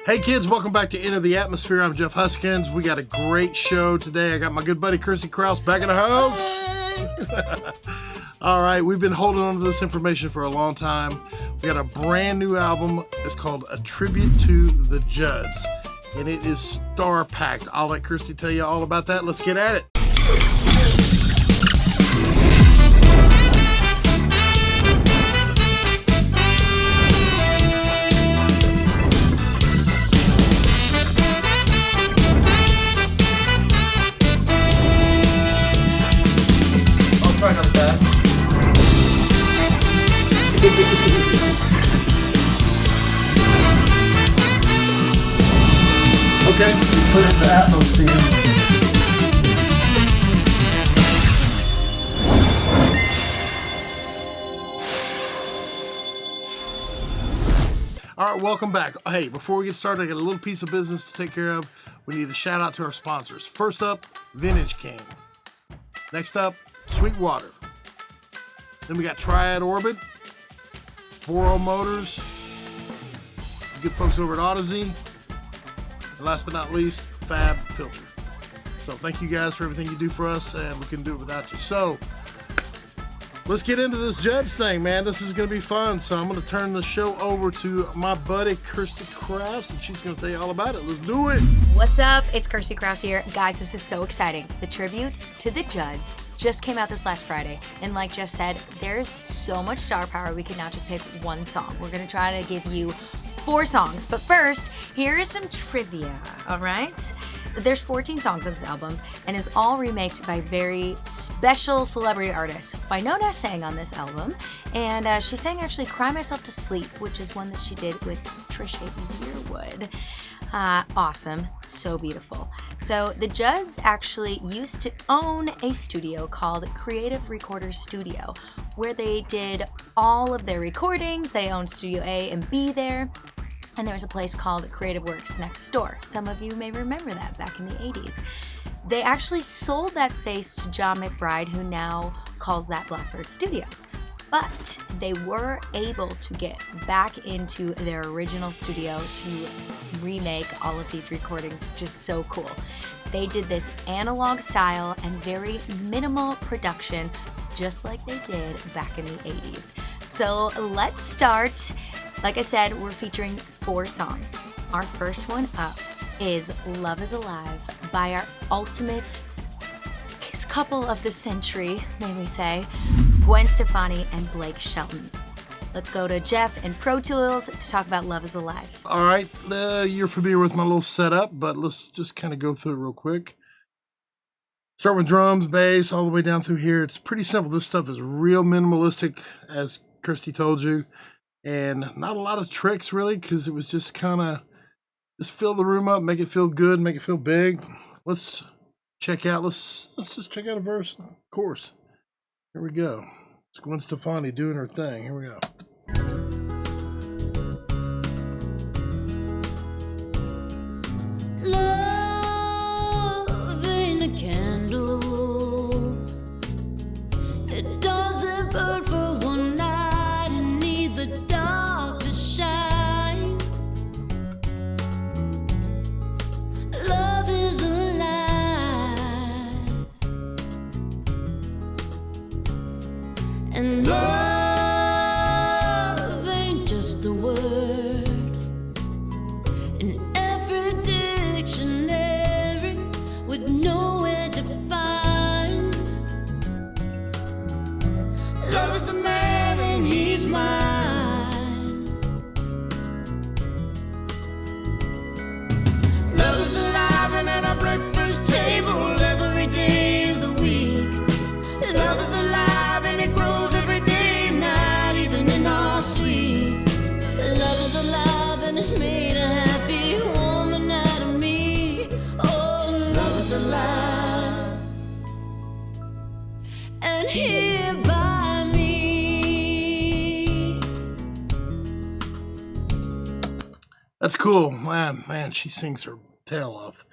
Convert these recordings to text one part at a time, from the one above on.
Hey kids, welcome back to Enter the Atmosphere. I'm Jeff Huskins. We got a great show today. I got my good buddy Kirsty Krause back in the house. All right, we've been holding on to this information for a long time. We got a brand new album. It's called A Tribute to the Judds, and it is star-packed. I'll let Kirsty tell you all about that. Let's get at it. Okay, put it in the Atmos theme. All right, welcome back. Hey, before we get started, I got a little piece of business to take care of. We need a shout out to our sponsors. First up, Vintage King. Next up, Sweetwater. Then we got Triad Orbit, Boro Motors, the good folks over at Odyssey, and last but not least, Fab Filter. So thank you guys for everything you do for us, and we couldn't do it without you. So let's get into this Judds thing, man. This is going to be fun. So I'm going to turn the show over to my buddy Kirsty Krause, and she's going to tell you all about it. Let's do it. What's up? It's Kirsty Krause here. Guys, this is so exciting. The tribute to the Judds just came out this last Friday, and like Jeff said, there's so much star power we could not just pick one song. We're gonna try to give you 4 songs, but first, here is some trivia, all right? There's 14 songs on this album, and it's all remaked by very special celebrity artists. Wynonna sang on this album, and she sang actually Cry Myself to Sleep, which is one that she did with Trisha Yearwood. Awesome, so beautiful. So the Judds actually used to own a studio called Creative Recorders Studio, where they did all of their recordings. They owned Studio A and B there, and there was a place called Creative Works next door. Some of you may remember that back in the 80s. They actually sold that space to John McBride, who now calls that Blackbird Studios. But they were able to get back into their original studio to remake all of these recordings, which is so cool. They did this analog style and very minimal production, just like they did back in the 80s. So let's start. Like I said, we're featuring 4 songs. Our first one up is Love is Alive by our ultimate couple of the century, may we say, Gwen Stefani and Blake Shelton. Let's go to Jeff and Pro Tools to talk about Love is Alive. All right, you're familiar with my little setup, but let's just kind of go through it real quick. Start with drums, bass, all the way down through here. It's pretty simple. This stuff is real minimalistic, as Kirsty told you, and not a lot of tricks really, because it was just kind of just fill the room up, make it feel good, make it feel big. Let's check out. Let's just check out a verse, chorus. Here we go. It's Gwen Stefani doing her thing. Here we go. Love ain't a candle. It doesn't burn for one night and need the dark to shine. Love is alive, and love ain't just a word in every dictionary with nowhere to find. Love is a man and he's mine. Love is alive and at our breakfast table every day of the week. Love is alive and it grows every day, not even in our sleep. Love is alive and it's made a happy woman out of me. Oh, love is alive and here by me. That's cool. Man, she sings her tail off.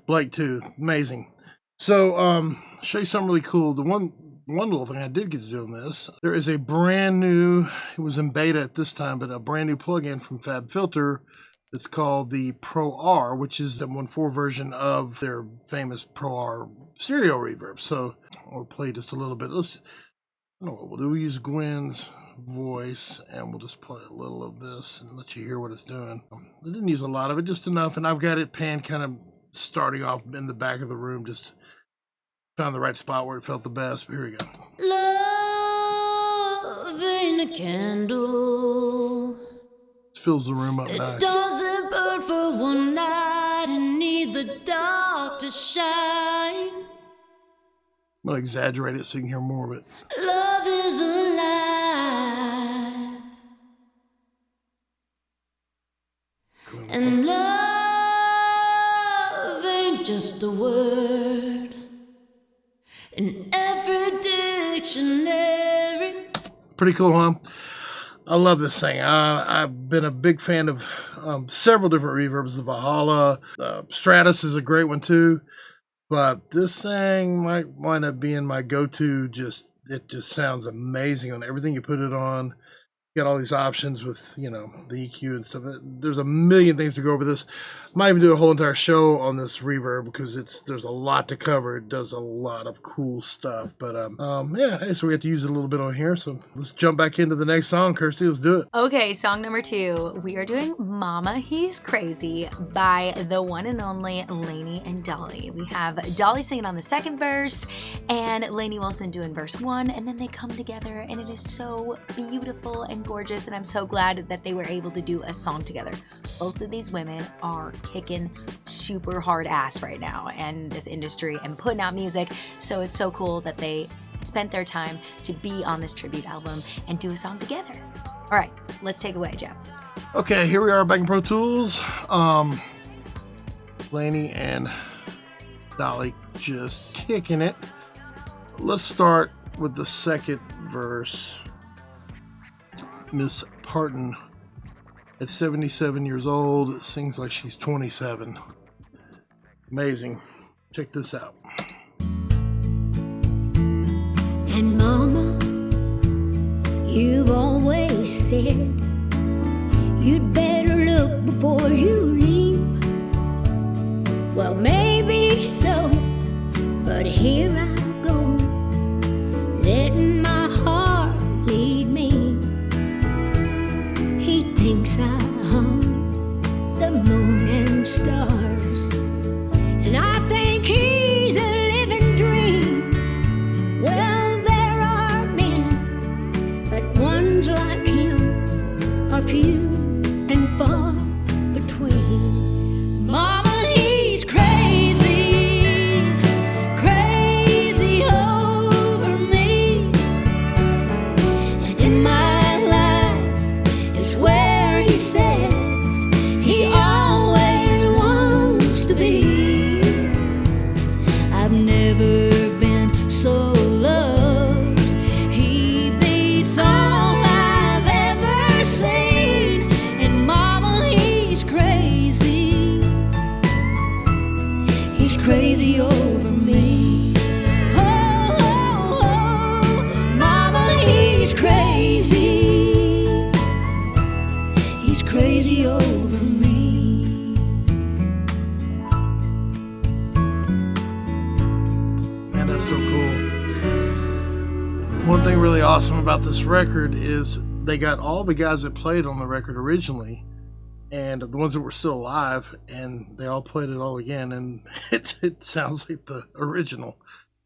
Blake too, amazing. So, show you something really cool. The one little thing I did get to do on this, there is a brand new, it was in beta at this time, but a brand new plugin from Fab Filter It's called the Pro R, which is the 1.4 version of their famous Pro R stereo reverb. So I'll play just a little bit. I don't know what we'll do. We'll use Gwen's voice, and we'll just play a little of this and let you hear what it's doing. I didn't use a lot of it, just enough, and I've got it panned kind of starting off in the back of the room. Just found the right spot where it felt the best. But here we go. Love ain't a candle. Fills the room up It nice. doesn't burn for one night and need the dark to shine. I'm going to exaggerate it so you can hear more of it. Love is alive. And love ain't just a word in every dictionary. Pretty cool, huh? I love this thing. I've been a big fan of several different reverbs. The Valhalla, Stratus is a great one too. But this thing might wind up being my go-to. It just sounds amazing on everything you put it on. You got all these options with, you know, the EQ and stuff. There's a million things to go over this. I might even do a whole entire show on this reverb because there's a lot to cover. It does a lot of cool stuff. But yeah, hey, so we have to use it a little bit on here. So let's jump back into the next song, Kirsty. Let's do it. Okay, song number 2. We are doing Mama He's Crazy by the one and only Lainey and Dolly. We have Dolly singing on the second verse and Lainey Wilson doing verse 1, and then they come together and it is so beautiful and gorgeous, and I'm so glad that they were able to do a song together. Both of these women are kicking super hard ass right now in this industry and putting out music, so it's so cool that they spent their time to be on this tribute album and do a song together. All right, let's take it away, Jeff. Okay, here we are back in Pro Tools. Lainey and Dolly just kicking it. Let's start with the second verse. Miss Parton, at 77 years old, sings like she's 27. Amazing. Check this out. And Mama, you've always said you'd better look before you leave. Well, maybe so, but here I go, letting my heart lead me. He thinks I haunt the moon and stars, and I think he's a living dream. Well, there are men, but ones like him are few and far between. Mama, he's crazy, crazy over me. And in my life is where he says he always wants to be. I've never been so loved. He beats all I've ever seen. And Mama, he's crazy. He's crazy over me. Oh, oh, oh. Mama, he's crazy. He's crazy over me. Man, that's so cool. One thing really awesome about this record is they got all the guys that played on the record originally and the ones that were still alive, and they all played it all again, and it sounds like the original.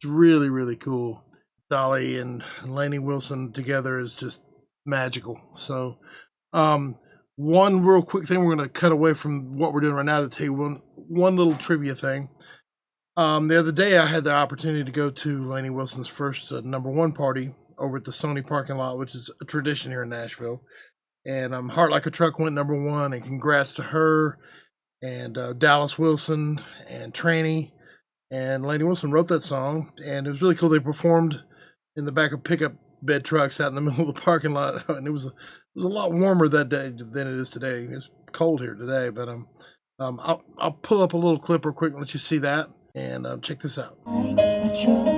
It's really, really cool. Dolly and Lainey Wilson together is just magical. So one real quick thing, we're going to cut away from what we're doing right now to tell you one little trivia thing. The other day I had the opportunity to go to Lainey Wilson's first #1 party over at the Sony parking lot, which is a tradition here in Nashville. And Heart Like a Truck went #1, and congrats to her and Dallas Wilson and Tranny. And Lainey Wilson wrote that song, and it was really cool. They performed in the back of pickup bed trucks out in the middle of the parking lot, and it was a lot warmer that day than it is today. It's cold here today, but I'll pull up a little clip real quick and let you see that, and check this out. Like a truck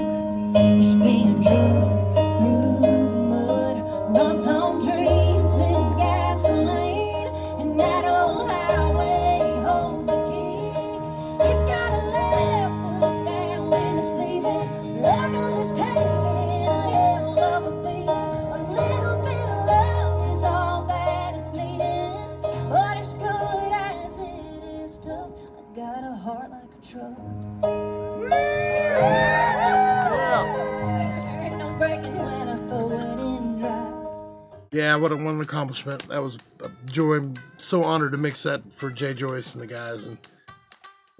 is being drugged through the mud, runs on dreams and gasoline, and that old highway got a heart like a truck. There ain't no breaking when I throw it in dry. Yeah, what an accomplishment. That was a joy. I'm so honored to mix that for Jay Joyce and the guys. And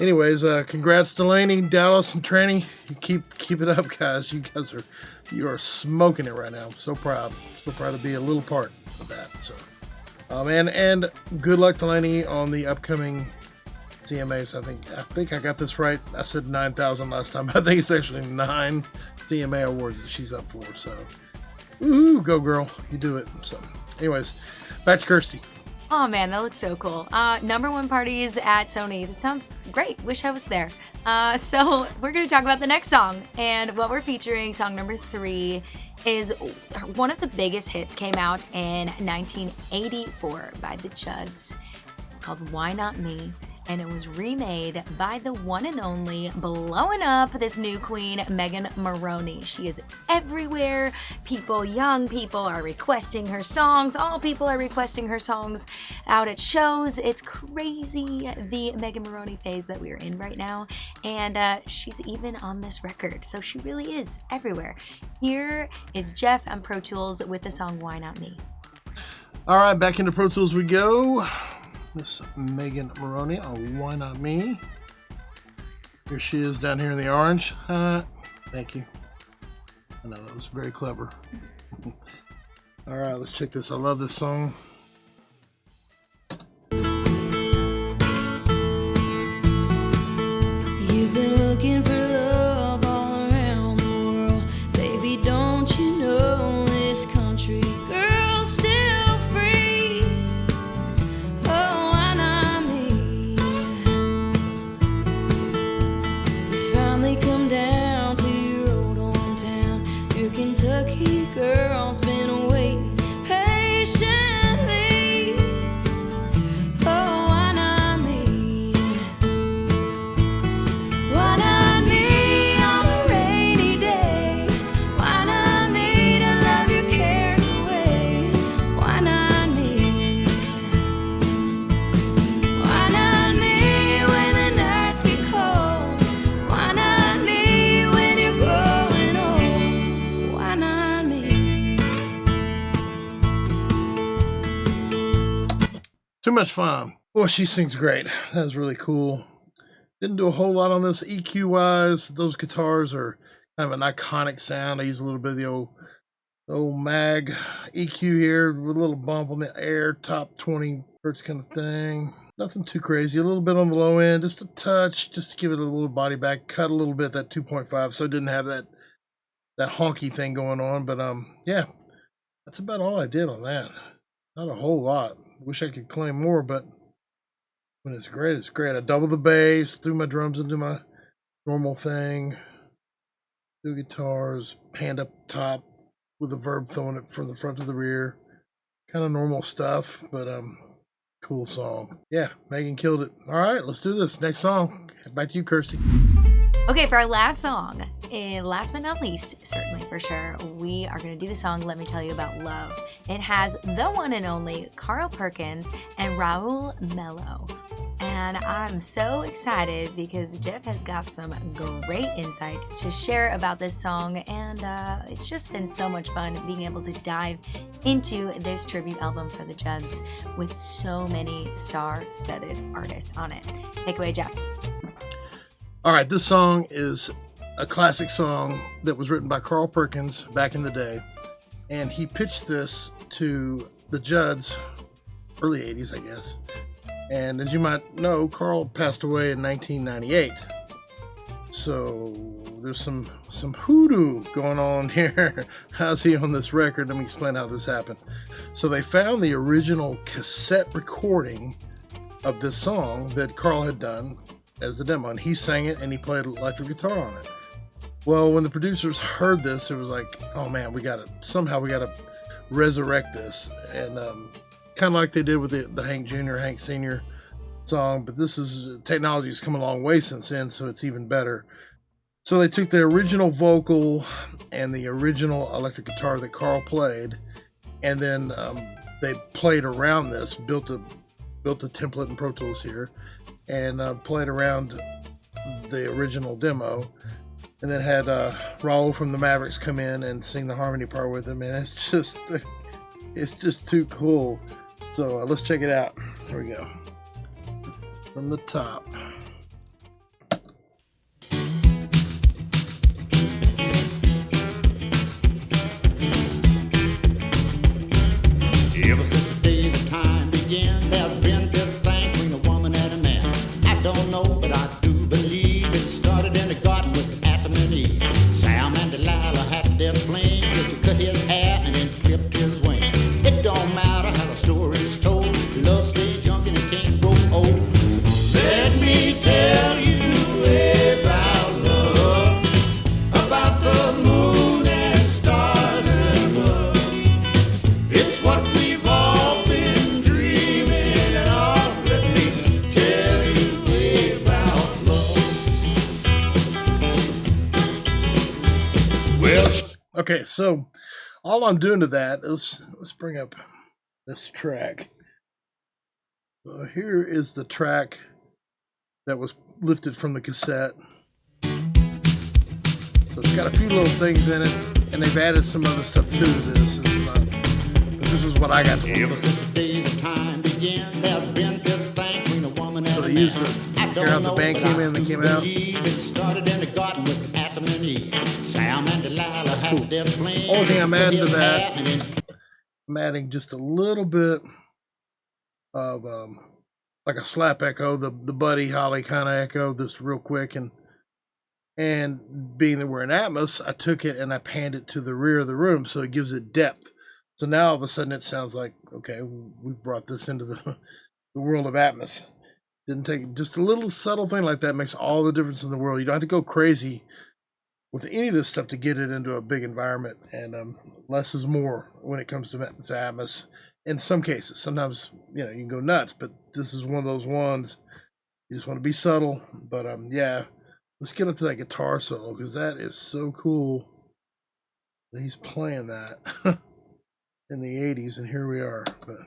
anyways, congrats to Lainey, Dallas, and Tranny. You keep it up, guys. You are smoking it right now. I'm so proud to be a little part of that. So, and good luck to Lainey on the upcoming CMAs. I think I got this right. I said 9,000 last time. I think it's actually 9 CMA awards that she's up for. So, woohoo, go girl, you do it. So, anyways, back to Kirsty. Oh man, that looks so cool. Number one parties at Sony. That sounds great. Wish I was there. So we're going to talk about the next song. And what we're featuring, song number 3, is one of the biggest hits. Came out in 1984 by the Judds. It's called Why Not Me? And it was remade by the one and only, blowing up this new queen, Megan Moroney. She is everywhere. Young people are requesting her songs. All people are requesting her songs out at shows. It's crazy, the Megan Moroney phase that we're in right now. And she's even on this record. So she really is everywhere. Here is Jeff on Pro Tools with the song Why Not Me. All right, back into Pro Tools we go. Miss Megan Moroney on Why Not Me. Here she is down here in the orange. Thank you. I know, that was very clever. All right, let's check this. I love this song. You've been looking for love all around the world. Baby, don't you know this country girl's still free? Oh, why not me? We finally come down to your old hometown. Your Kentucky girl's been waiting patiently. Oh, why not me? Why not me on a rainy day? Why not me to love your cares away? Why not me? Why not me when the nights get cold? Why not me when you're growing old? Why not me? Too much fun. Boy, she sings great. That was really cool. Didn't do a whole lot on this EQ wise. Those guitars are kind of an iconic sound. I use a little bit of the old mag EQ here with a little bump on the air, top 20 hertz kind of thing. Nothing too crazy. A little bit on the low end, just a touch, just to give it a little body back. Cut a little bit that 2.5, so it didn't have that honky thing going on. But yeah, that's about all I did on that. Not a whole lot. Wish I could claim more, but when it's great, it's great. I doubled the bass, threw my drums into my normal thing, 2 guitars, hand up top with the verb throwing it from the front to the rear. Kind of normal stuff, but cool song. Yeah, Megan killed it. All right, let's do this. Next song. Back to you, Kirsty. Okay, for our last song, last but not least, certainly for sure, we are going to do the song Let Me Tell You About Love. It has the one and only Carl Perkins and Raul Mello. And I'm so excited because Jeff has got some great insight to share about this song, and it's just been so much fun being able to dive into this tribute album for the Judds with so many star-studded artists on it. Take away, Jeff. All right, this song is a classic song that was written by Carl Perkins back in the day, and he pitched this to the Judds, early 80s, I guess. And as you might know, Carl passed away in 1998. So there's some hoodoo going on here. How's he on this record? Let me explain how this happened. So they found the original cassette recording of this song that Carl had done as the demo, and he sang it and he played electric guitar on it. Well, when the producers heard this, it was like, oh man, we gotta resurrect this. And kind of like they did with the Hank Jr., Hank Sr. song, but technology has come a long way since then, so it's even better. So they took the original vocal and the original electric guitar that Carl played, and then they played around this, built built a template in Pro Tools here and played around the original demo, and then had Raul from the Mavericks come in and sing the harmony part with him, and it's just too cool. So let's check it out. Here we go. From the top. Ever since the day the time began, there's been this thing between a woman and a man. I don't know, but I do believe it started in the garden with Adam and Eve. Sam and Delilah had their fling, just cut his hair and then clipped his wing. It don't matter how the story is told, love stays young and it can't grow old. Let me tell you about love, about the moon and stars and love. It's what we've all been dreaming of. Let me tell you about love. Well, Okay, so all I'm doing to that is let's bring up this track. So here is the track that was lifted from the cassette. So it's got a few little things in it, and they've added some other stuff to this. But this is what I got to ever work since with. the day the time began, there's been this thing between a woman and So a they man. used to I hear how don't the know, band but came I in, they do came out. believe it started in the garden with Adam and Eve. Sam and Delilah cool. had their fling. Only thing I'm cut adding to his that, hair and then I'm adding just a little bit of like a slap echo, the Buddy Holly kind of echo, this real quick, and being that we're in Atmos, I took it and I panned it to the rear of the room, so it gives it depth. So now all of a sudden it sounds like, okay, we brought this into the world of Atmos. Didn't take just a little subtle thing like that makes all the difference in the world. You don't have to go crazy with any of this stuff to get it into a big environment, and less is more when it comes to Atmos. In some cases, sometimes you can go nuts, but this is one of those ones you just want to be subtle. But yeah, let's get up to that guitar solo because that is so cool that he's playing that in the '80s, and here we are. But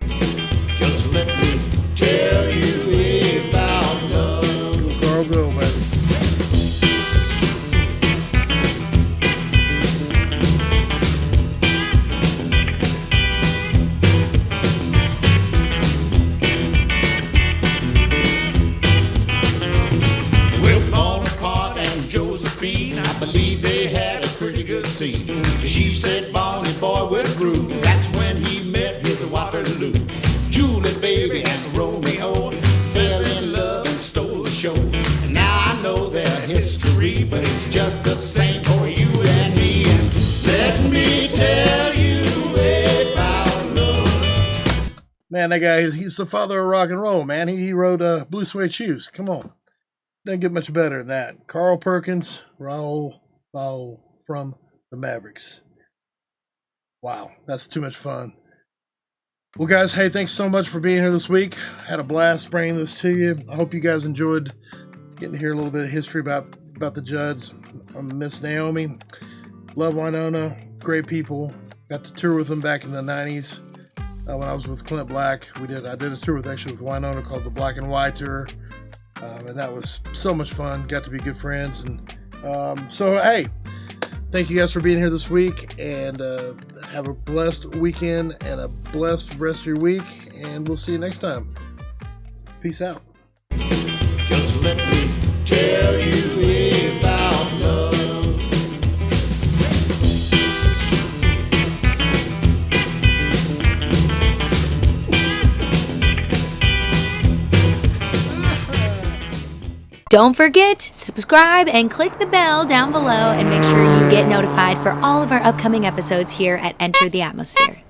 just let me tell you about love. Carl, go, baby. I believe they had a pretty good scene. She said, Bonnie boy with Rue. That's when he met his Waterloo. Julie, baby, and Romeo fell in love and stole the show. And now I know their history, but it's just the same for you and me. And let me tell you about love. Man, that guy, he's the father of rock and roll, man. He wrote Blue Suede Shoes. Come on. Doesn't get much better than that. Carl Perkins, Raul from the Mavericks. Wow, that's too much fun. Well, guys, hey, thanks so much for being here this week. Had a blast bringing this to you. I hope you guys enjoyed getting to hear a little bit of history about the Judds. I miss Naomi. Love Winona. Great people. Got to tour with them back in the 90s when I was with Clint Black. I did a tour with Winona called the Black and White Tour. And that was so much fun. Got to be good friends. And so, hey, thank you guys for being here this week. And have a blessed weekend and a blessed rest of your week. And we'll see you next time. Peace out. Just let me tell you about love. Don't forget, subscribe and click the bell down below and make sure you get notified for all of our upcoming episodes here at Enter the Atmosphere.